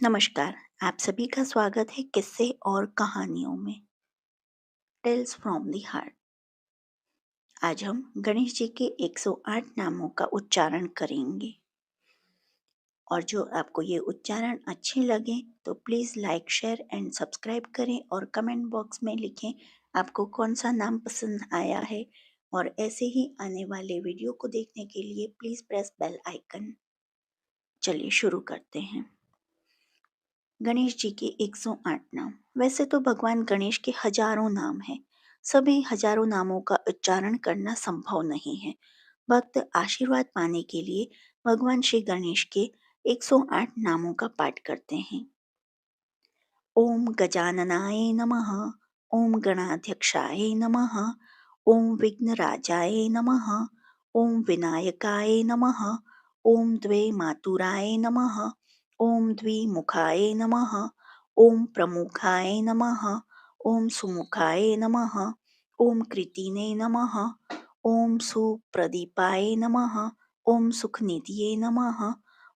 नमस्कार। आप सभी का स्वागत है किस्से और कहानियों में। Tales from the heart. आज हम गणेश जी के 108 नामों का उच्चारण करेंगे। और जो आपको ये उच्चारण अच्छे लगे तो please like share and subscribe करें और कमेंट बॉक्स में लिखें आपको कौन सा नाम पसंद आया है। और ऐसे ही आने वाले वीडियो को देखने के लिए प्लीज़ प्रेस बेल आइकन। चलिए शुरू करते हैं। गणेश जी के 108 नाम। वैसे तो भगवान गणेश के हजारों नाम हैं। सभी हजारों नामों का उच्चारण करना संभव नहीं है। भक्त आशीर्वाद पाने के लिए भगवान श्री गणेश के 108 नामों का पाठ करते हैं। ओम गजाननाय नमः। ओम गणाध्यक्षाय नमः। ओम विघ्नराजाय नमः। ओम विनायकाय नमः। ओम द्वे मातुराय नमः। ओम द्विमुखाय नमः। ओम प्रमुखाय नमः। ओम सुमुखाय नमः। ओम कृतिने नमः। ओम सुप्रदीपाय नमः। ओम सुखनिधिये नमः।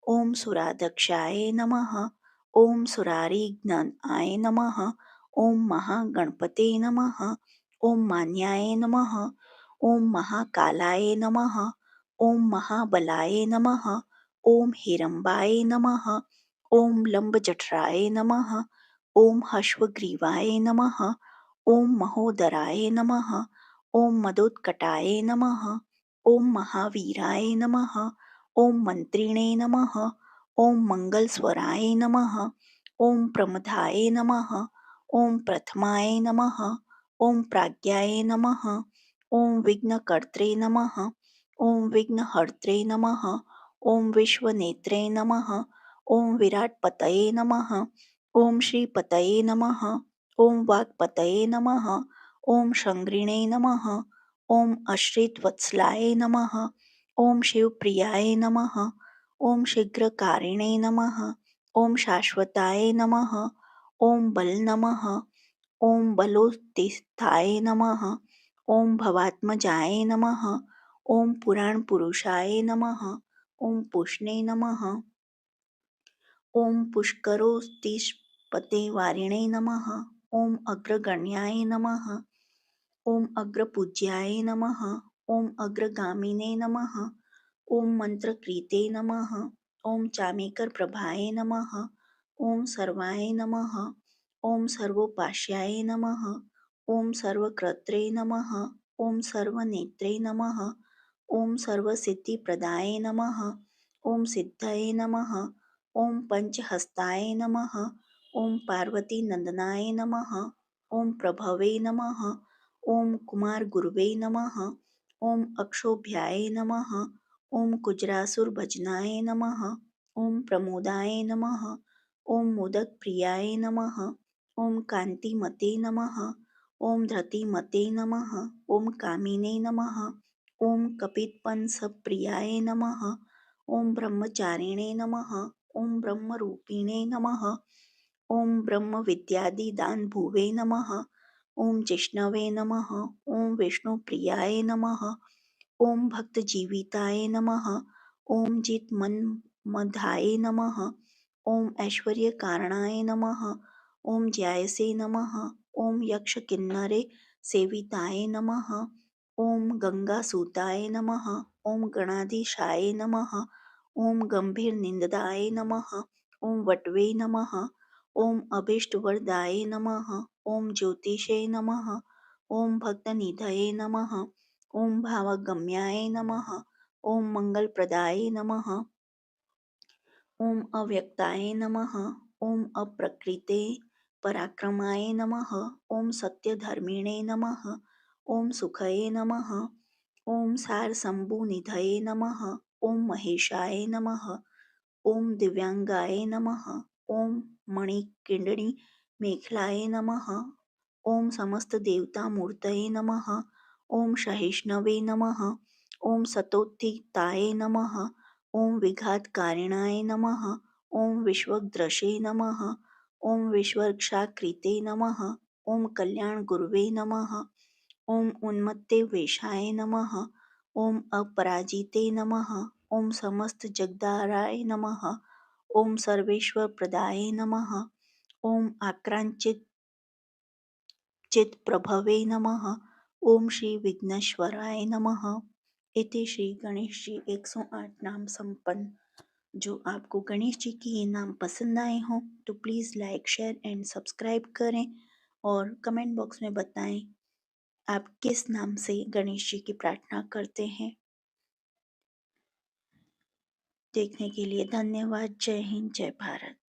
ओम सुराध्यक्षाय नमः। ओम सुरारिघ्नाय नमः। ओम महागणपते नमः। ओम मान्याय नमः। ओम महाकालाय नमः। ओम महाबलाय नमः। ओम हिरंबाय नमः। ओम लंबजठराय नमः। ओम हश्वग्रीवाय नमः। ओम महोदराय नमः। ओम मदोत्कटाय नमः। ओम महावीराय नमः। ओम मंत्रिणे नमः। ओम मंगलस्वराय नमः। ओम प्रमथाय नमः। ओम प्रथमाय नमः। ओम प्राज्ञाय नमः। ओम विघ्नकर्त्रे नमः। ओम विघ्नहर्त्रे नमः। ओम विश्वनेत्रे नमः। ओम विराटपतये नमः। ओम श्रीपतये नमः। ओम वाक्पतये नमः। ओम शंग्रिणे नमः। ओम अश्रितवत्सलाय नमः। ओम शिवप्रियाय नमः। ओम शीघ्रकारिणे नमः। ओम शाश्वताय नमः। ओम बल नमः। ओम बलोत्थिताय नमः। ओम भवात्मजाय नमः। ओम पुराण पुरुषाय नमः। ओम पुष्णे नमः। ओम पुष्करोत्तिष्ठपते वारिणे नमः। ओम अग्रगण्याय नमः। ओम अग्रपूज्याय नमः। ओम अग्रगामिने नमः। ओम मंत्रकृते नमः। ओम चामेकर प्रभाय नमः। ओम सर्वाय नमः। ओम सर्वोपास्याय नमः। ओम सर्वकृत्रे नमः। ओम सर्वनेत्रे नमः। ओम सर्वसिद्धिप्रदाय नमः। ओम सिद्धये नमः। ओम पंचहस्ताय नमः। ओम पार्वतीनंदनाय नमः। ओम प्रभवे नमः। ओम कुमार गुरुवे नमः। ओम अक्षोभ्याय नमः। ओम कुजरासुरभजनाय नमः। ओम प्रमोदाय नमः। ओम मोदकप्रियाय नमः। ओम कांतिमते नमः। ओम धृतिमते नमः। ओम कामिने नमः। ओम कपितपंसप्रियाय नमः। ओम ब्रह्मचारिणे नमः। ओम ब्रह्मरूपिणे नमः। ओम ब्रह्मविद्यादिदानभुवे नमः। ओम जिष्णवे नमः। ओम विष्णुप्रियाय नमः। ओम भक्तजीविताय नमः। ओम जितमन्मधाय नमः। ओम ऐश्वर्यकारणाय नमः। ओम ज्यायसे नमः। ओम यक्षकिन्नरे सेविताय नमः। ओम गंगासूताय नमः। ओम गणाधीशाय नमः। ओम गंभीरनिंदाय नमः। ओम वटवे नमः। ओम अभीष्टवरदाय नमः। ओम ज्योतिषे नमः। ओम भक्तनिधये नमः। ओम भावगम्याय नमः। ओम मंगलप्रदाय नमः। ओम अव्यक्ताय नमः। ओम अप्रकृते पराक्रमाय नमः। ओम सत्यधर्मिणे नमः। ओम सुखये नमः। ओम सारसम्भुनिधये नमः। ओम महेशाय नमः। ओम दिव्यांगाय नमः। ओम मणिकिंडणी मेखलाय नमः। ओम समस्त देवता मूर्तये नमः। ओम सहिष्णवे नमः। ओम सतोत्थिताय नमः। ओम विघातकारिणाय नमः। ओम विश्वद्रशे नमः। ओम विश्वरक्षाकृते नमः। ओम कल्याण गुरुवे नमः। ओम उन्मत्ते वेशाय नमः। ओम अपराजिते नमः। ओम समस्त जगदाराय नमः। ओम सर्वेश्वर प्रदाय नमः। ओम आक्रांचित चित प्रभवे नमः। ओम श्री विघ्नेश्वराय नमः। इति श्री गणेश जी 108 नाम संपन्न। जो आपको गणेश जी के ये नाम पसंद आए हों तो please like share and subscribe करें और कमेंट बॉक्स में बताएं आप किस नाम से गणेश जी की प्रार्थना करते हैं। देखने के लिए धन्यवाद। जय हिंद, जय भारत।